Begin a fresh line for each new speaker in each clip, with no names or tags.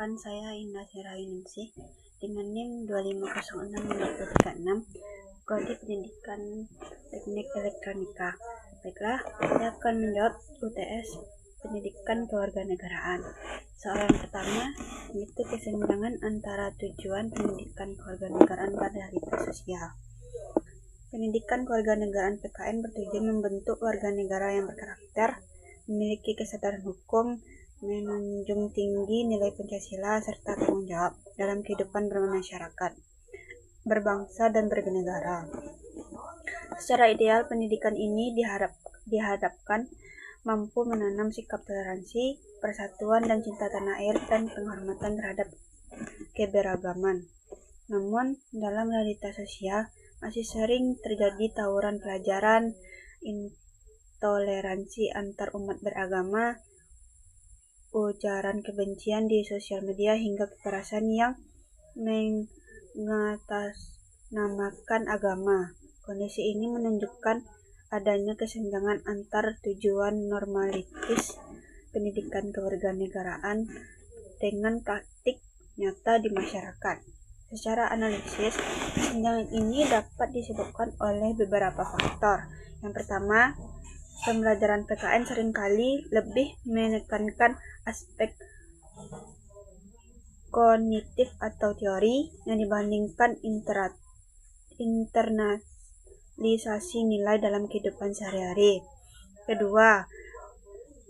Perkenalkan, saya Indah Sirahiningsih dengan NIM 2506-36, Prodi Pendidikan Teknik Elektronika. Baiklah, saya akan menjawab UTS Pendidikan Kewarganegaraan. Soalan pertama, yaitu kesenjangan antara tujuan pendidikan kewarganegaraan pada realitas sosial. Pendidikan kewarganegaraan PKN bertujuan membentuk warga negara yang berkarakter, memiliki kesadaran hukum, menunjung tinggi nilai Pancasila serta tanggung jawab dalam kehidupan bermasyarakat, berbangsa dan bernegara. Secara ideal, pendidikan ini dihadapkan mampu menanam sikap toleransi, persatuan dan cinta tanah air dan penghormatan terhadap keberagaman. Namun, dalam realitas sosial masih sering terjadi tawuran pelajaran, intoleransi antar umat beragama, ujaran kebencian di sosial media hingga kekerasan yang mengatasnamakan agama. Kondisi ini menunjukkan adanya kesenjangan antar tujuan normalitis pendidikan kewarganegaraan dengan praktik nyata di masyarakat. Secara analisis, kesenjangan ini dapat disebabkan oleh beberapa faktor. Yang pertama, pembelajaran PKN seringkali lebih menekankan aspek kognitif atau teori yang dibandingkan internalisasi nilai dalam kehidupan sehari-hari. Kedua,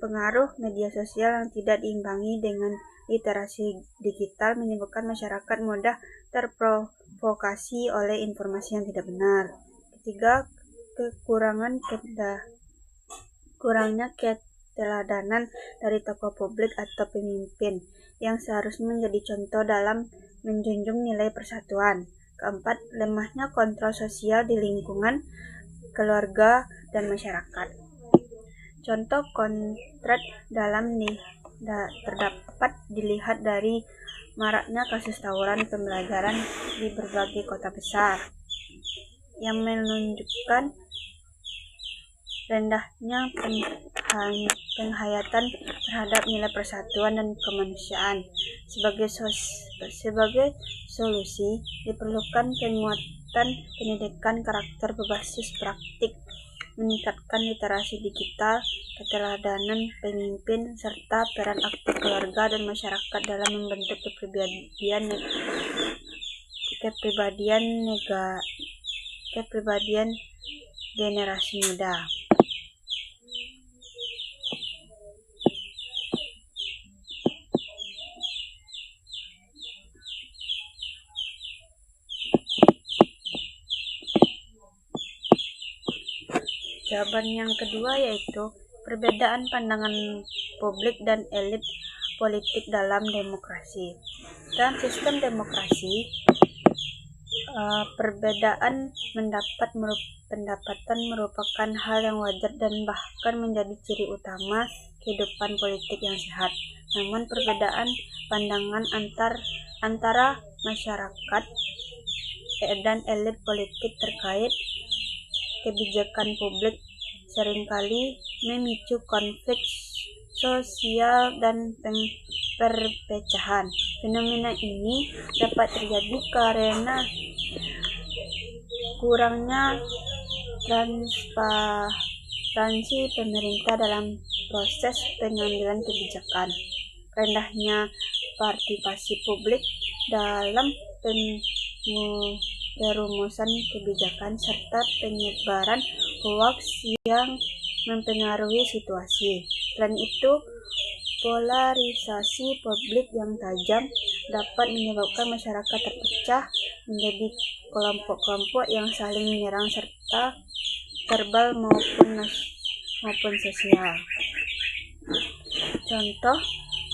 pengaruh media sosial yang tidak diimbangi dengan literasi digital menyebabkan masyarakat mudah terprovokasi oleh informasi yang tidak benar. Ketiga, kurangnya keteladanan dari tokoh publik atau pemimpin yang seharusnya menjadi contoh dalam menjunjung nilai persatuan. Keempat, lemahnya kontrol sosial di lingkungan keluarga dan masyarakat. Contoh konkret dalam terdapat dilihat dari maraknya kasus tawuran pembelajaran di berbagai kota besar yang menunjukkan rendahnya penghayatan terhadap nilai persatuan dan kemanusiaan. Sebagai solusi, diperlukan penguatan pendidikan karakter berbasis praktik, meningkatkan literasi digital, keteladanan pemimpin, serta peran aktif keluarga dan masyarakat dalam membentuk kepribadian generasi muda. Jawaban yang kedua yaitu perbedaan pandangan publik dan elit politik dalam demokrasi. Dalam sistem demokrasi, perbedaan pendapatan merupakan hal yang wajar dan bahkan menjadi ciri utama kehidupan politik yang sehat. Namun perbedaan pandangan antara masyarakat dan elit politik terkait kebijakan publik seringkali memicu konflik sosial dan perpecahan. Fenomena ini dapat terjadi karena kurangnya transparansi pemerintah dalam proses pengambilan kebijakan, rendahnya partisipasi publik dalam perumusan kebijakan, serta penyebaran hoaks yang mempengaruhi situasi. Selain itu, polarisasi publik yang tajam dapat menyebabkan masyarakat terpecah menjadi kelompok-kelompok yang saling menyerang serta verbal maupun sosial. Contoh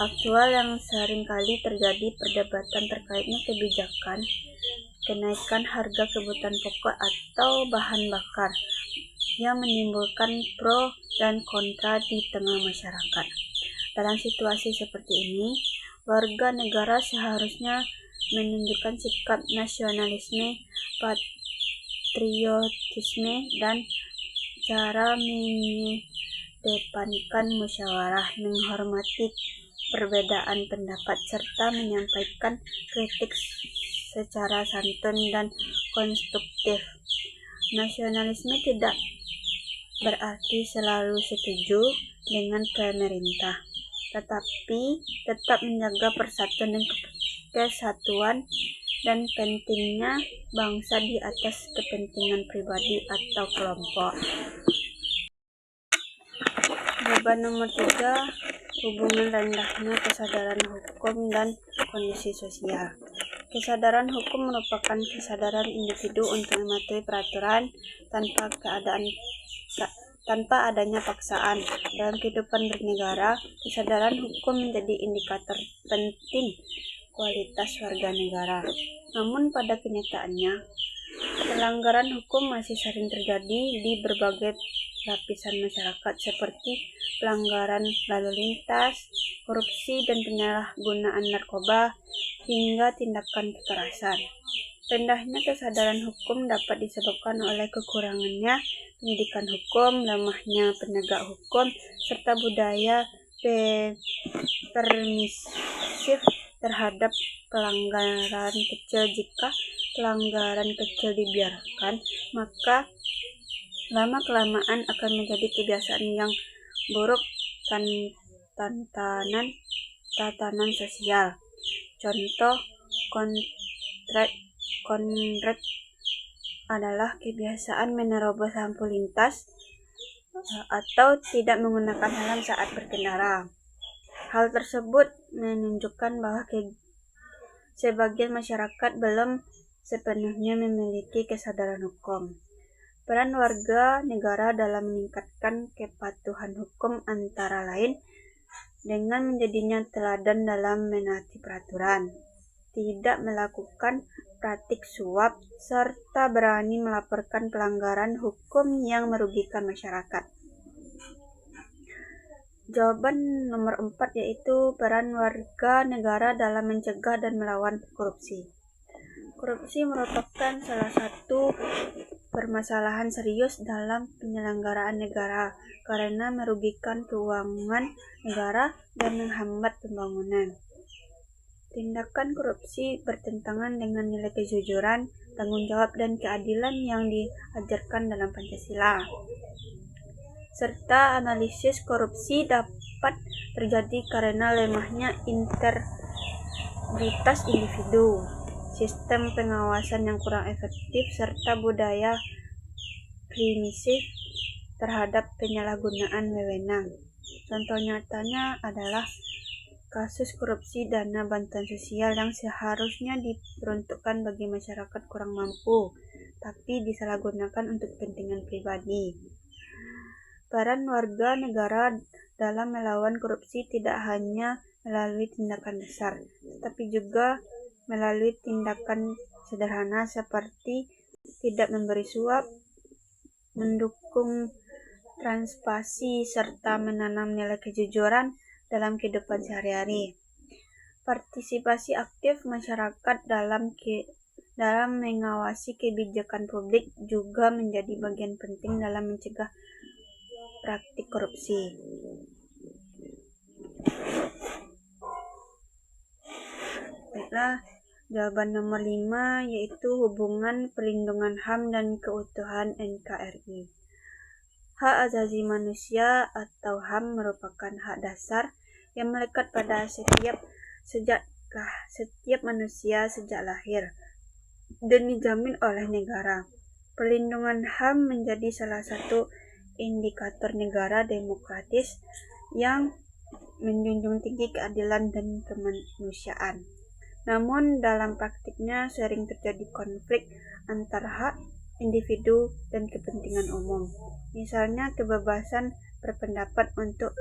aktual yang sering kali terjadi perdebatan terkaitnya kebijakan kenaikan harga kebutuhan pokok atau bahan bakar yang menimbulkan pro dan kontra di tengah masyarakat. Dalam situasi seperti ini, warga negara seharusnya menunjukkan sikap nasionalisme, patriotisme, dan cara mengedepankan musyawarah, menghormati perbedaan pendapat, serta menyampaikan kritik secara santun dan konstruktif. Nasionalisme tidak berarti selalu setuju dengan pemerintah, tetapi tetap menjaga persatuan dan kesatuan dan pentingnya bangsa di atas kepentingan pribadi atau kelompok. Jawaban nomor 3, hubungan rendahnya kesadaran hukum dan kondisi sosial. Kesadaran hukum merupakan kesadaran individu untuk mematuhi peraturan tanpa adanya paksaan. Dalam kehidupan bernegara, kesadaran hukum menjadi indikator penting kualitas warga negara. Namun pada kenyataannya, pelanggaran hukum masih sering terjadi di berbagai lapisan masyarakat seperti pelanggaran lalu lintas, korupsi dan penyalahgunaan narkoba, hingga tindakan kekerasan. Rendahnya kesadaran hukum dapat disebabkan oleh kekurangannya pendidikan hukum, lemahnya penegak hukum, serta budaya permisif terhadap pelanggaran kecil. Jika pelanggaran kecil dibiarkan, maka lama-kelamaan akan menjadi kebiasaan yang buruk tatanan sosial. Contoh konkret adalah kebiasaan menerobos lampu lintas atau tidak menggunakan helm saat berkendara. Hal tersebut menunjukkan bahwa sebagian masyarakat belum sepenuhnya memiliki kesadaran hukum. Peran warga negara dalam meningkatkan kepatuhan hukum antara lain dengan menjadinya teladan dalam menaati peraturan, tidak melakukan praktik suap, serta berani melaporkan pelanggaran hukum yang merugikan masyarakat. Jawaban nomor 4 yaitu peran warga negara dalam mencegah dan melawan korupsi. Korupsi merupakan salah satu permasalahan serius dalam penyelenggaraan negara karena merugikan keuangan negara dan menghambat pembangunan. Tindakan korupsi bertentangan dengan nilai kejujuran, tanggung jawab, dan keadilan yang diajarkan dalam Pancasila. Serta analisis korupsi dapat terjadi karena lemahnya integritas individu, sistem pengawasan yang kurang efektif, serta budaya permisif terhadap penyalahgunaan wewenang. Contoh nyatanya adalah kasus korupsi dana bantuan sosial yang seharusnya diperuntukkan bagi masyarakat kurang mampu, tapi disalahgunakan untuk kepentingan pribadi. Peran warga negara dalam melawan korupsi tidak hanya melalui tindakan besar, tetapi juga melalui tindakan sederhana seperti tidak memberi suap, mendukung transparansi, serta menanam nilai kejujuran dalam kehidupan sehari-hari. Partisipasi aktif masyarakat dalam mengawasi kebijakan publik juga menjadi bagian penting dalam mencegah praktik korupsi. Baiklah, jawaban nomor 5 yaitu hubungan perlindungan HAM dan keutuhan NKRI. Hak asasi manusia atau HAM merupakan hak dasar yang melekat pada setiap manusia sejak lahir dan dijamin oleh negara. Perlindungan HAM menjadi salah satu indikator negara demokratis yang menjunjung tinggi keadilan dan kemanusiaan. Namun dalam praktiknya sering terjadi konflik antara hak individu dan kepentingan umum. Misalnya kebebasan berpendapat untuk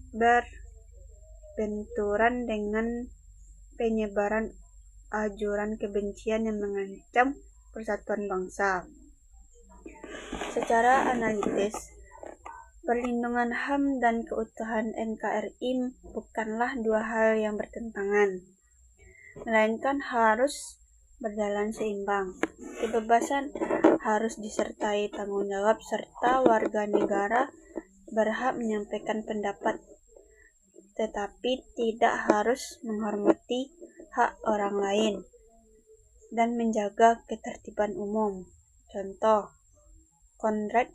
berbenturan dengan penyebaran ajaran kebencian yang mengancam persatuan bangsa. Secara analitis, perlindungan HAM dan keutuhan NKRI bukanlah dua hal yang bertentangan, melainkan harus berjalan seimbang. Kebebasan harus disertai tanggung jawab serta warga negara berhak menyampaikan pendapat, tetapi tidak harus menghormati hak orang lain dan menjaga ketertiban umum. Contoh, Konrad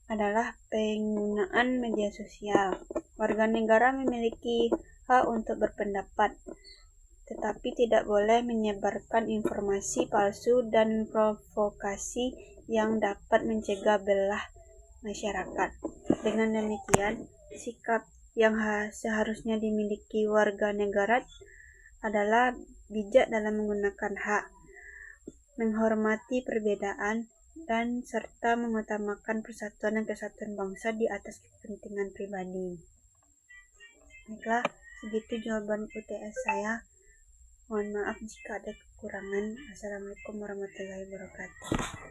adalah penggunaan media sosial. Warga negara memiliki hak untuk berpendapat, tetapi tidak boleh menyebarkan informasi palsu dan provokasi yang dapat mencegah belah masyarakat. Dengan demikian, sikap yang seharusnya dimiliki warga negara adalah bijak dalam menggunakan hak, menghormati perbedaan, dan serta mengutamakan persatuan dan kesatuan bangsa di atas kepentingan pribadi. Baiklah, segitu jawaban UTS saya. Mohon maaf jika ada kekurangan. Assalamualaikum warahmatullahi wabarakatuh.